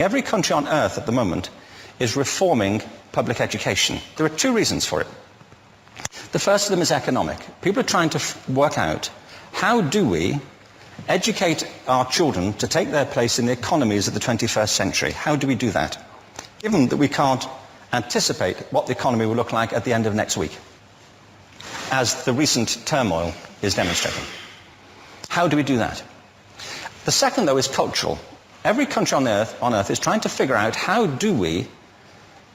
Every country on earth at the moment is reforming public education. There are two reasons for it. The first of them is economic. People are trying to work out, how do we educate our children to take their place in the economies of the 21st century? How do we do that, given that we can't anticipate what the economy will look like at the end of next week, as the recent turmoil is demonstrating? How do we do that? The second, though, is cultural. Every country on earth is trying to figure out, how do we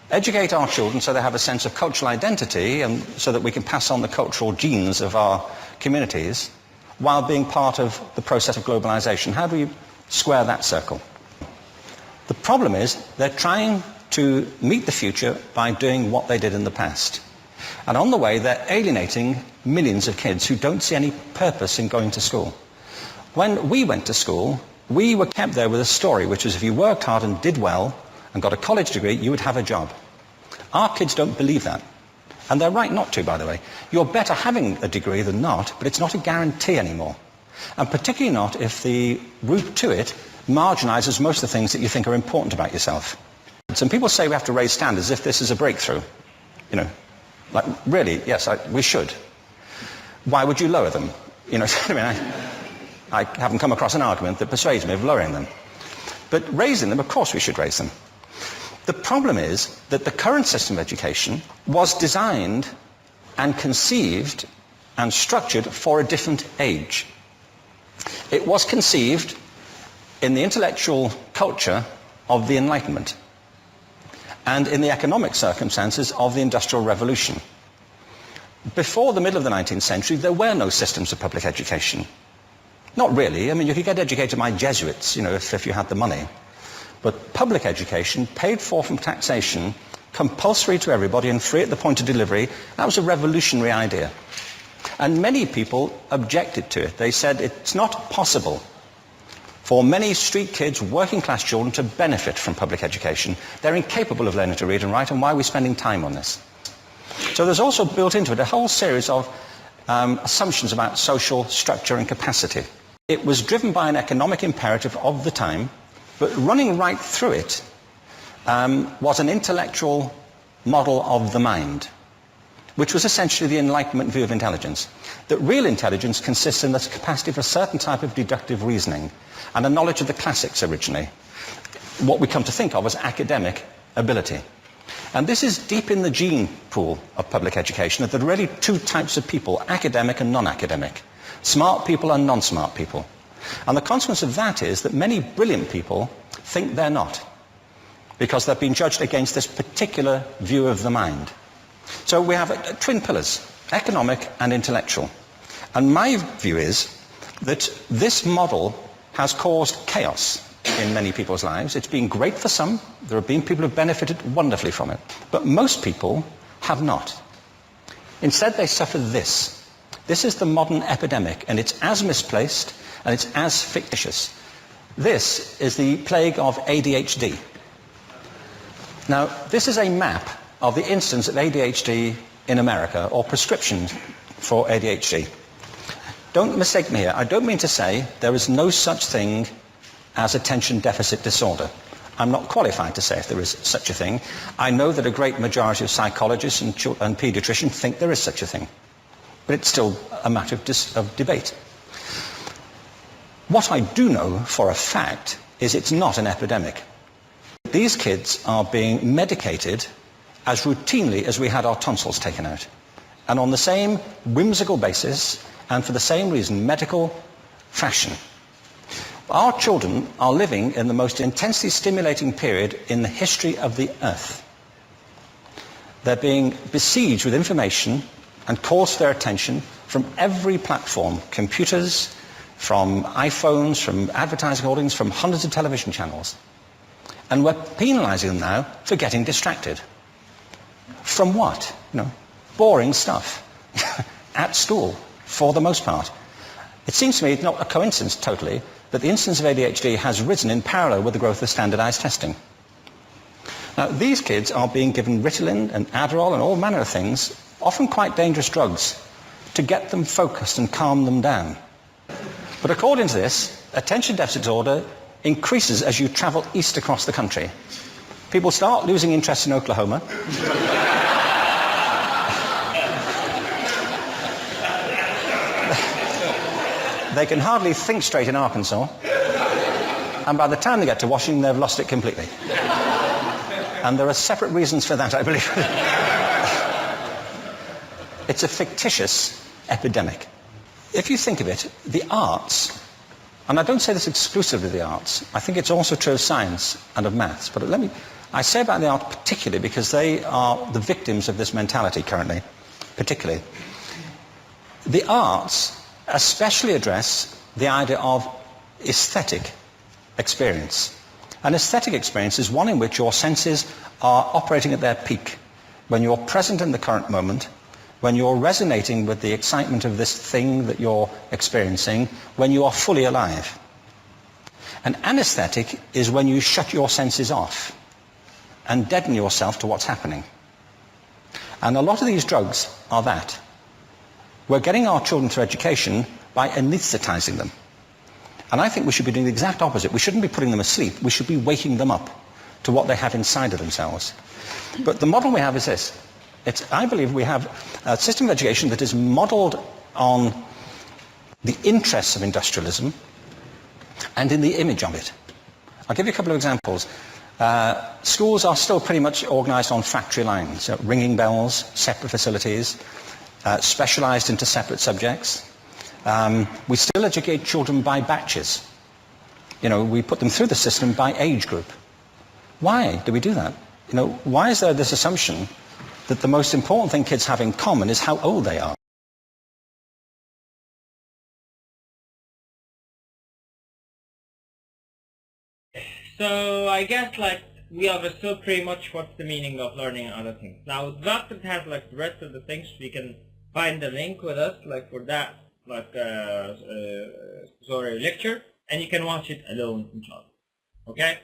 educate our children so they have a sense of cultural identity and so that we can pass on the cultural genes of our communities while being part of the process of globalization. How do we square that circle? The problem is they're trying to meet the future by doing what they did in the past. And on the way, they're alienating millions of kids who don't see any purpose in going to school. When we went to school, we were kept there with a story, which was if you worked hard and did well and got a college degree, you would have a job. Our kids don't believe that. And they're right not to, by the way. You're better having a degree than not, but it's not a guarantee anymore. And particularly not if the route to it marginalizes most of the things that you think are important about yourself. Some people say we have to raise standards as if this is a breakthrough. You know, like, really, yes, we should. Why would you lower them? You know, I mean, I haven't come across an argument that persuades me of lowering them. But raising them, of course we should raise them. The problem is that the current system of education was designed and conceived and structured for a different age. It was conceived in the intellectual culture of the Enlightenment and in the economic circumstances of the Industrial Revolution. Before the middle of the 19th century, there were no systems of public education. Not really. I mean, you could get educated by Jesuits, you know, if you had the money. But public education, paid for from taxation, compulsory to everybody and free at the point of delivery, that was a revolutionary idea. And many people objected to it. They said it's not possible for many street kids, working class children, to benefit from public education. They're incapable of learning to read and write, and why are we spending time on this? So there's also built into it a whole series of assumptions about social structure and capacity. It was driven by an economic imperative of the time, but running right through it was an intellectual model of the mind, which was essentially the Enlightenment view of intelligence. That real intelligence consists in the capacity for a certain type of deductive reasoning and a knowledge of the classics originally, what we come to think of as academic ability. And this is deep in the gene pool of public education, that there are really two types of people, academic and non-academic, smart people and non-smart people. And the consequence of that is that many brilliant people think they're not, because they've been judged against this particular view of the mind. So we have twin pillars, economic and intellectual. And my view is that this model has caused chaos in many people's lives. It's been great for some. There have been people who have benefited wonderfully from it. But most people have not. Instead, they suffer this. This is the modern epidemic, and it's as misplaced and it's as fictitious. This is the plague of ADHD. Now, this is a map of the incidence of ADHD in America, or prescriptions for ADHD. Don't mistake me here. I don't mean to say there is no such thing as attention deficit disorder. I'm not qualified to say if there is such a thing. I know that a great majority of psychologists and paediatricians think there is such a thing. But it's still a matter of debate. What I do know for a fact is it's not an epidemic. These kids are being medicated as routinely as we had our tonsils taken out. And on the same whimsical basis, and for the same reason, medical fashion. Our children are living in the most intensely stimulating period in the history of the earth. They're being besieged with information and calls for their attention from every platform, computers, from iPhones, from advertising holdings, from hundreds of television channels. And we're penalizing them now for getting distracted. From what? You know, boring stuff at school, for the most part. It seems to me it's not a coincidence totally that the incidence of ADHD has risen in parallel with the growth of standardized testing. Now, these kids are being given Ritalin and Adderall and all manner of things, often quite dangerous drugs, to get them focused and calm them down. But according to this, attention deficit disorder increases as you travel east across the country. People start losing interest in Oklahoma. They can hardly think straight in Arkansas. And by the time they get to Washington, they've lost it completely. And there are separate reasons for that, I believe. It's a fictitious epidemic. If you think of it, the arts, and I don't say this exclusively of the arts, I think it's also true of science and of maths, but I say about the arts particularly because they are the victims of this mentality currently, particularly. The arts especially address the idea of aesthetic experience. An aesthetic experience is one in which your senses are operating at their peak, when you're present in the current moment, when you're resonating with the excitement of this thing that you're experiencing, when you are fully alive. An anesthetic is when you shut your senses off and deaden yourself to what's happening. And a lot of these drugs are that. We're getting our children through education by anesthetizing them. And I think we should be doing the exact opposite. We shouldn't be putting them asleep. We should be waking them up to what they have inside of themselves. But the model we have is this. I believe we have a system of education that is modeled on the interests of industrialism and in the image of it. I'll give you a couple of examples. Schools are still pretty much organized on factory lines, ringing bells, separate facilities, specialized into separate subjects. We still educate children by batches. We put them through the system by age group. Why do we do that? Why is there this assumption that the most important thing kids have in common is how old they are? So I guess we understood pretty much what's the meaning of learning and other things. Now Doctor has the rest of the things. We can find the link with us for that lecture, and you can watch it alone in class. Okay?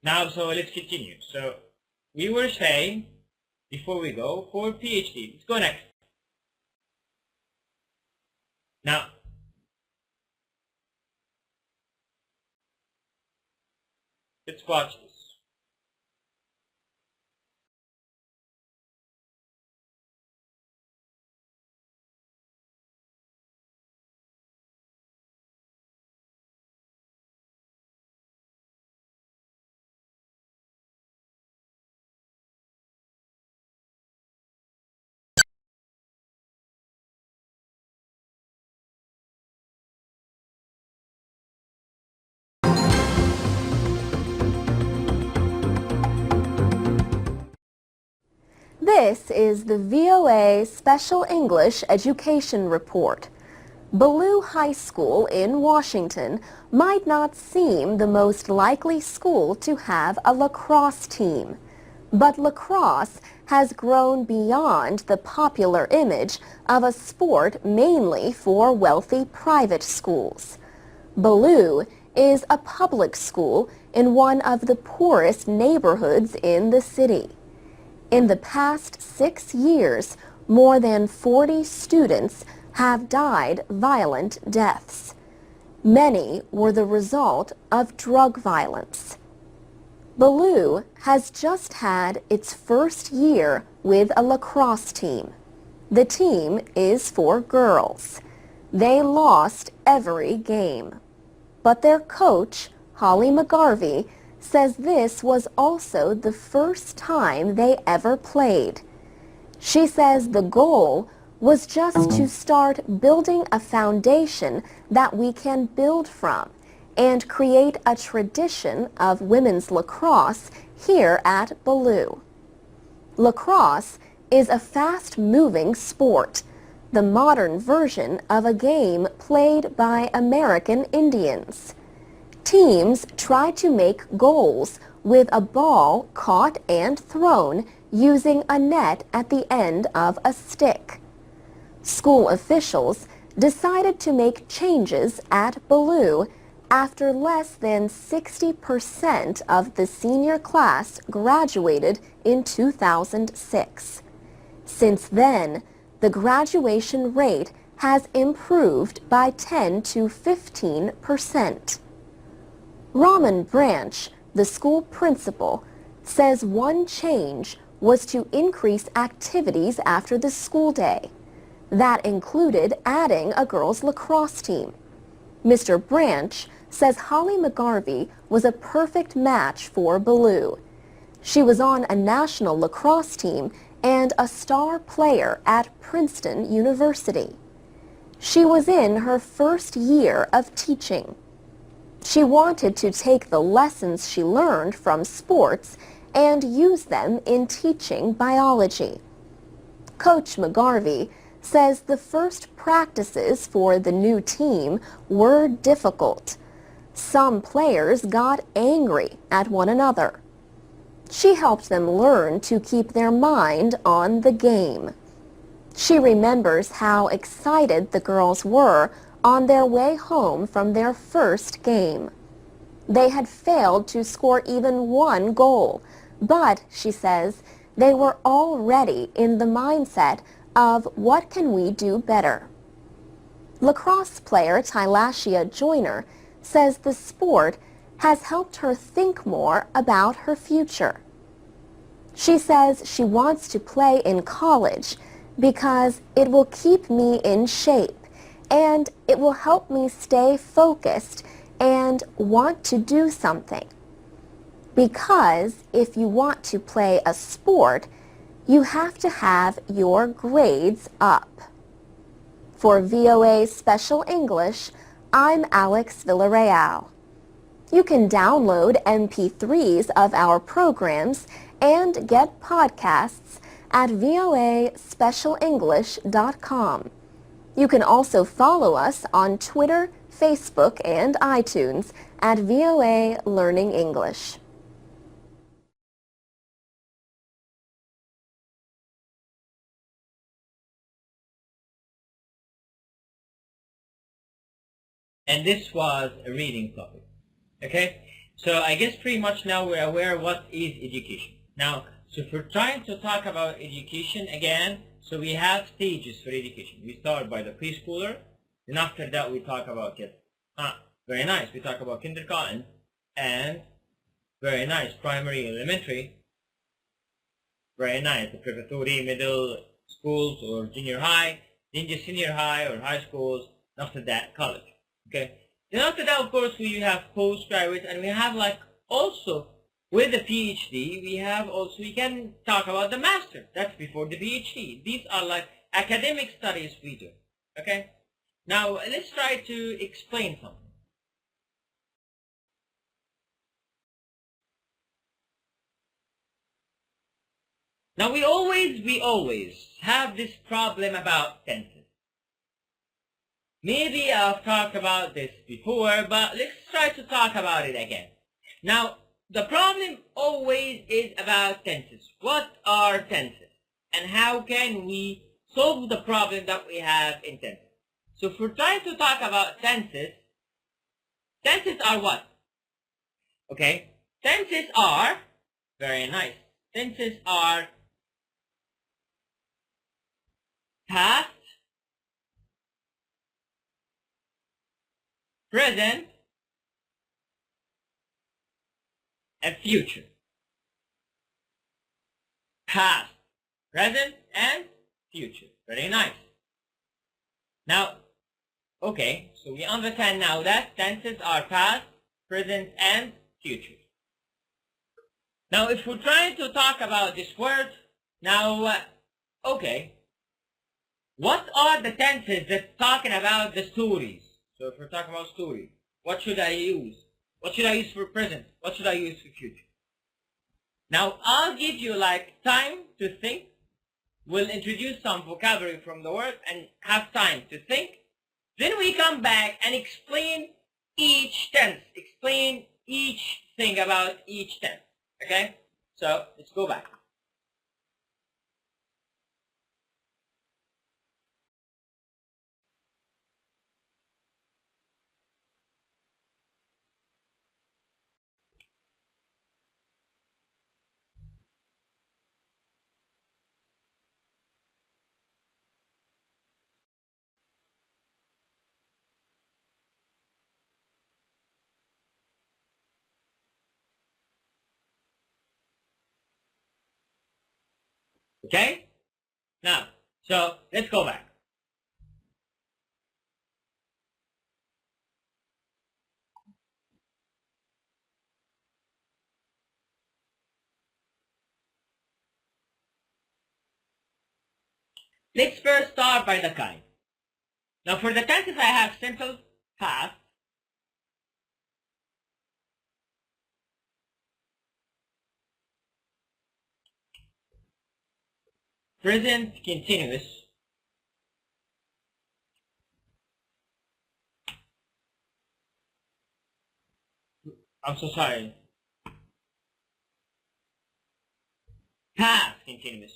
Now so let's continue. So we were saying before we go for PhD. Let's go next. Now let's watch this. This is the VOA Special English Education Report. Ballou High School in Washington might not seem the most likely school to have a lacrosse team, but lacrosse has grown beyond the popular image of a sport mainly for wealthy private schools. Ballou is a public school in one of the poorest neighborhoods in the city. In the past 6 years, more than 40 students have died violent deaths. Many were the result of drug violence. Ballou has just had its first year with a lacrosse team. The team is for girls. They lost every game. But their coach, Holly McGarvey, says this was also the first time they ever played. She says the goal was just to start building a foundation that we can build from and create a tradition of women's lacrosse here at Ballou. Lacrosse is a fast-moving sport, the modern version of a game played by American Indians. Teams try to make goals with a ball caught and thrown using a net at the end of a stick. School officials decided to make changes at Ballou after less than 60% of the senior class graduated in 2006. Since then, the graduation rate has improved by 10 to 15%. Raman Branch, the school principal, says one change was to increase activities after the school day. That included adding a girls' lacrosse team. Mr. Branch says Holly McGarvey was a perfect match for Baloo. She was on a national lacrosse team and a star player at Princeton University. She was in her first year of teaching. She wanted to take the lessons she learned from sports and use them in teaching biology. Coach McGarvey says the first practices for the new team were difficult. Some players got angry at one another. She helped them learn to keep their mind on the game. She remembers how excited the girls were on their way home from their first game. They had failed to score even one goal, but, she says, they were already in the mindset of what can we do better. Lacrosse player Tylasia Joyner says the sport has helped her think more about her future. She says she wants to play in college because it will keep me in shape and it will help me stay focused and want to do something. Because if you want to play a sport, you have to have your grades up. For VOA Special English, I'm Alex Villarreal. You can download MP3s of our programs and get podcasts at voaspecialenglish.com. You can also follow us on Twitter, Facebook, and iTunes at VOA Learning English. And this was a reading topic. Okay? So I guess pretty much now we're aware what is education. Now, so if we're trying to talk about education again, so we have stages for education. We start by the preschooler, and after that we talk about kids. Very nice. We talk about kindergarten, and very nice, primary, elementary. Very nice, the preparatory, middle schools, or junior high, then just senior high or high schools, and after that, college. Okay. Then after that, of course, we have postgraduate, and we have like also with the PhD, we can talk about the master. That's before the PhD. These are like academic studies we do. Okay. Now let's try to explain something. Now we always have this problem about tenses. Maybe I've talked about this before, but let's try to talk about it again. Now, the problem always is about tenses. What are tenses? And how can we solve the problem that we have in tenses? So if we're trying to talk about tenses, tenses are what? Okay, tenses are, very nice, tenses are past, present, and future. Past, present, and future. Very nice. Now, okay, so we understand now that tenses are past, present, and future. Now, if we're trying to talk about this word, now, okay, what are the tenses that's talking about the stories? So if we're talking about stories, what should I use? What should I use for present? What should I use for future? Now, I'll give you like time to think. We'll introduce some vocabulary from the word and have time to think. Then we come back and explain each tense. Explain each thing about each tense. Okay? So, let's go back. Okay? Now, so let's go back. Let's first start by the kind. Now for the tenses I have simple past, present continuous, I'm so sorry, past continuous.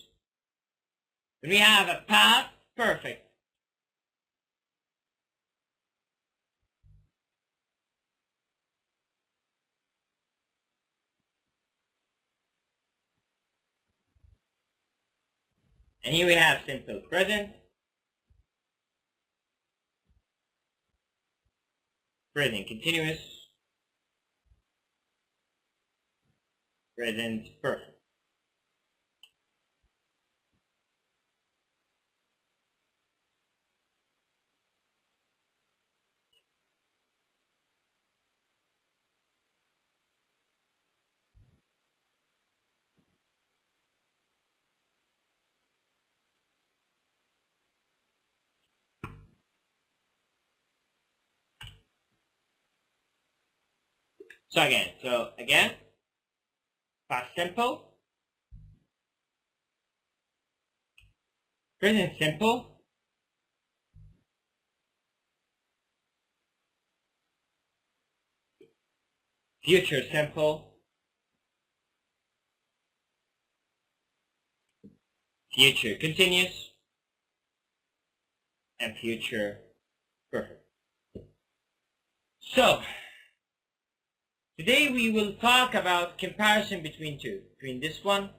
When we have a past perfect, and here we have simple present, present continuous, present perfect. So again, past simple, present simple, future simple, future continuous, and future perfect. So, today we will talk about comparison between this one.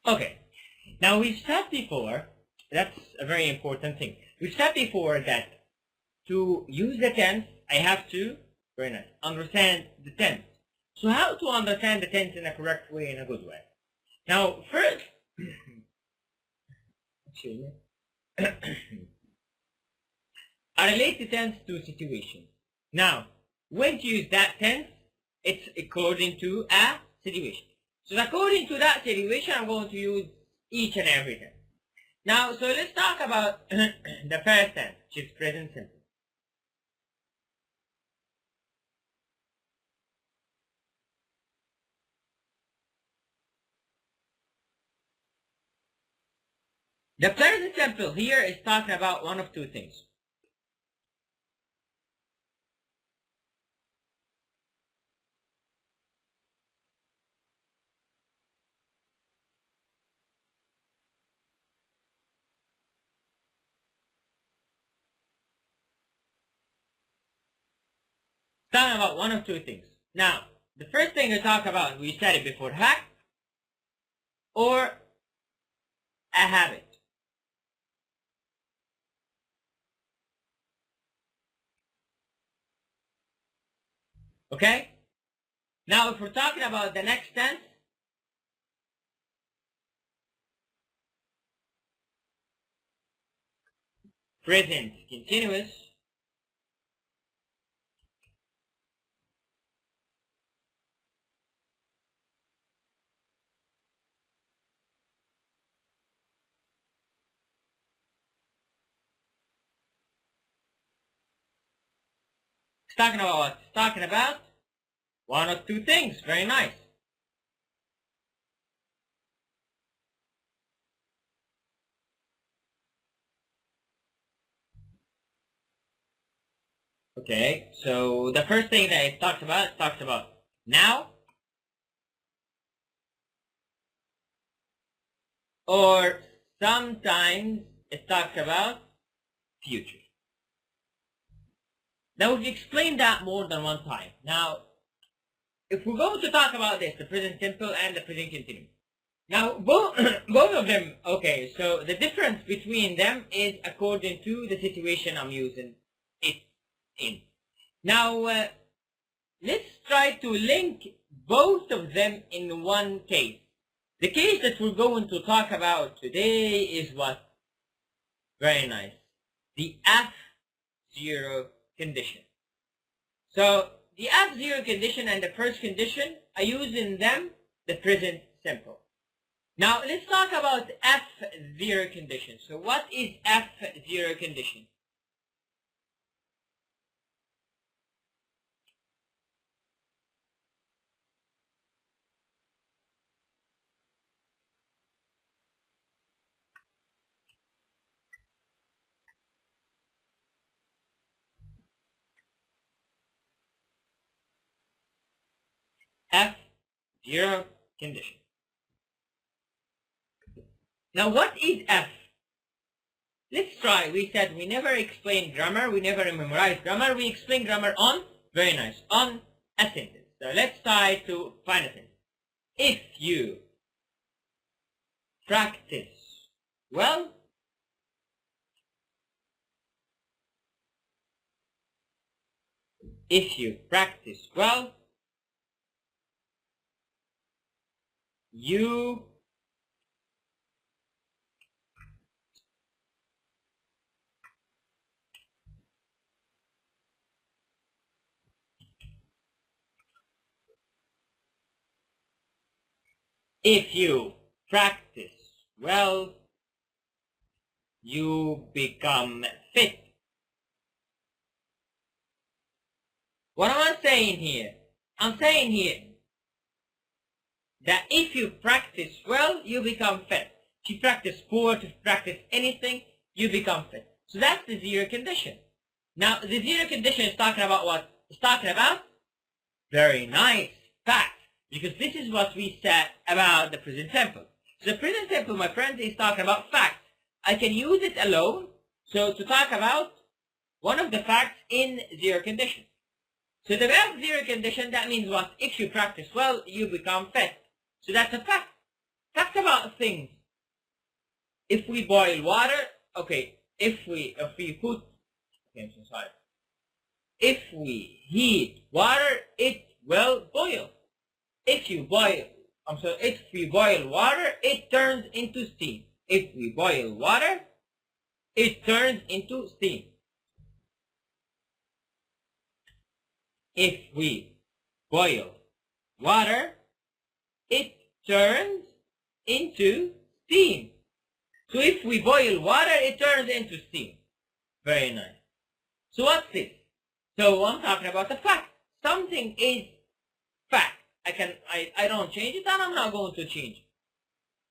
Okay, now we've said before, that's a very important thing. We've said before that to use the tense, I have to, very nice, understand the tense. So how to understand the tense in a correct way, in a good way? Now, first, excuse me, I relate the tense to situation. Now, when to use that tense, it's according to a situation. So according to that situation, I'm going to use each and every tense. Now, so let's talk about the first tense, which is present simple. The present simple here is talking about one of two things. Talking about one of two things. Now, the first thing we talk about, we said it before, hack or a habit. Okay? Now, if we're talking about the next tense, present continuous, it's talking about what? It's talking about one of two things. Very nice. Okay, so the first thing that it talks about now, or sometimes it talks about future. Now we've explained that more than one time. Now, if we're going to talk about this, the present simple and the present continuous. Now, both of them, okay, so the difference between them is according to the situation I'm using it in. Now, let's try to link both of them in one case. The case that we're going to talk about today is what? Very nice. The F0 condition. So the F0 condition and the first condition, I use in them the present simple. Now let's talk about F0 condition. So what is F0 condition? F0 condition. Now what is F? Let's try. We said we never explain grammar, we never memorize grammar, we explain grammar on, very nice, on a sentence. So let's try to find a sentence. If you practice well, if you practice well, you if you practice well, you become fit. What am I saying here? I'm saying here that if you practice well, you become fit. If you practice sport, if you practice anything, you become fit. So that's the zero condition. Now, the zero condition is talking about what? It's talking about very nice fact. Because this is what we said about the present simple. So the present simple, my friends, is talking about facts. I can use it alone, so to talk about one of the facts in zero condition. So the zero condition, that means what? If you practice well, you become fit. So that's a fact. Fact about things. If we boil water, okay, if we put, okay, I'm so sorry. If we heat water, it will boil. If we boil water, it turns into steam. If we boil water, it turns into steam. If we boil water, it turns into steam. So if we boil water, it turns into steam. Very nice. So what's this? So I'm talking about the fact. Something is fact. I don't change it, and I'm not going to change it.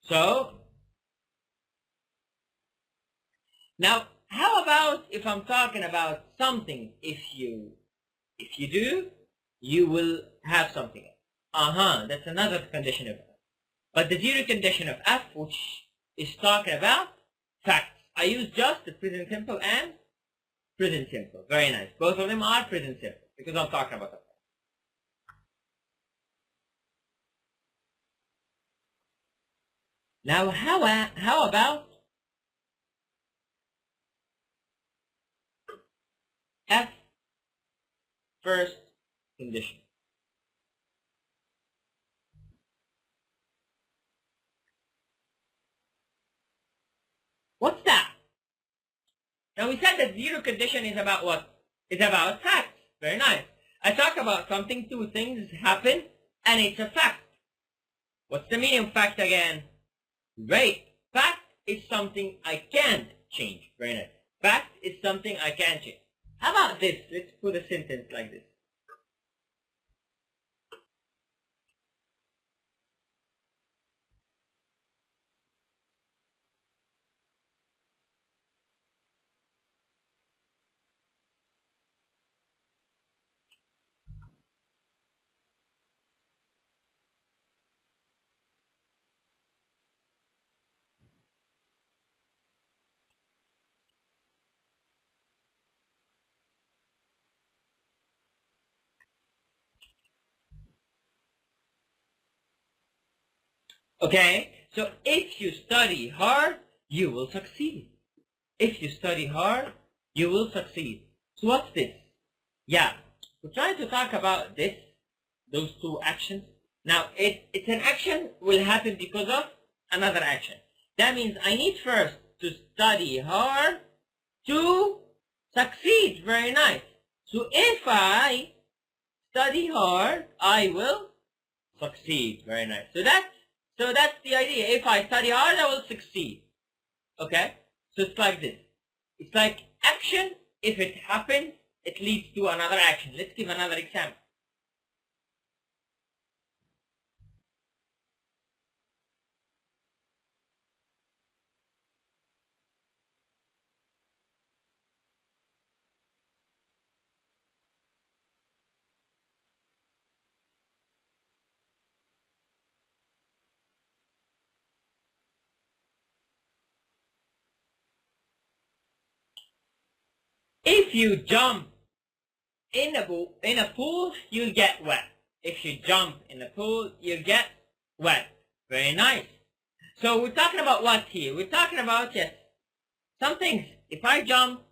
So now, how about if I'm talking about something? If you do, you will have something else. That's another condition of F. But the zero condition of F, which is talking about facts. I use just the present simple and present simple. Very nice. Both of them are present simple because I'm talking about the fact. Now, how about F first condition? What's that? Now we said that zero condition is about what? It's about facts. Very nice. I talk about something, two things happen, and it's a fact. What's the meaning of fact again? Great. Fact is something I can't change. Very nice. Fact is something I can't change. How about this? Let's put a sentence like this. Okay? So if you study hard, you will succeed. If you study hard, you will succeed. So what's this? Yeah, we're trying to talk about this, those two actions. Now, it's an action will happen because of another action. That means I need first to study hard to succeed. Very nice. So if I study hard, I will succeed. Very nice. So that's the idea. If I study hard, I will succeed. Okay? So it's like this. It's like action. If it happens, it leads to another action. Let's give another example. If you jump in a pool, you'll get wet. If you jump in a pool, you'll get wet. Very nice. So we're talking about what here? We're talking about, yes, some things. If I jump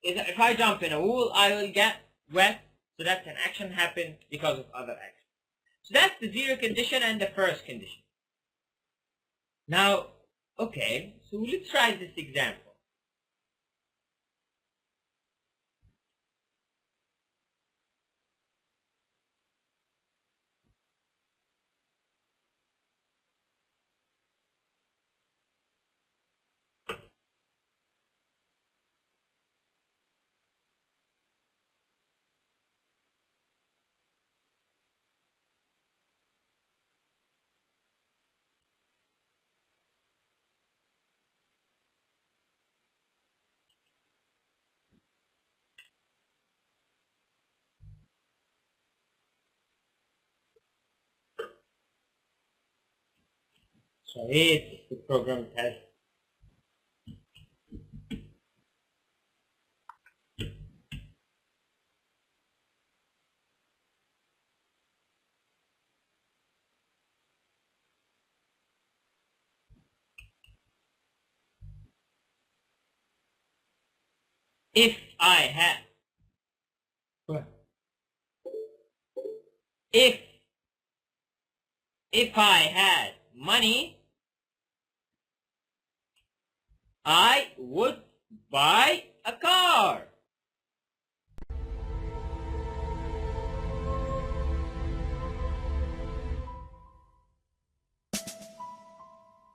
in a pool, I will get wet. So that's an action happen because of other action. So that's the zero condition and the first condition. Now, okay, so let's try this example. So it's the program test. If I had, if I had money, I would buy a car.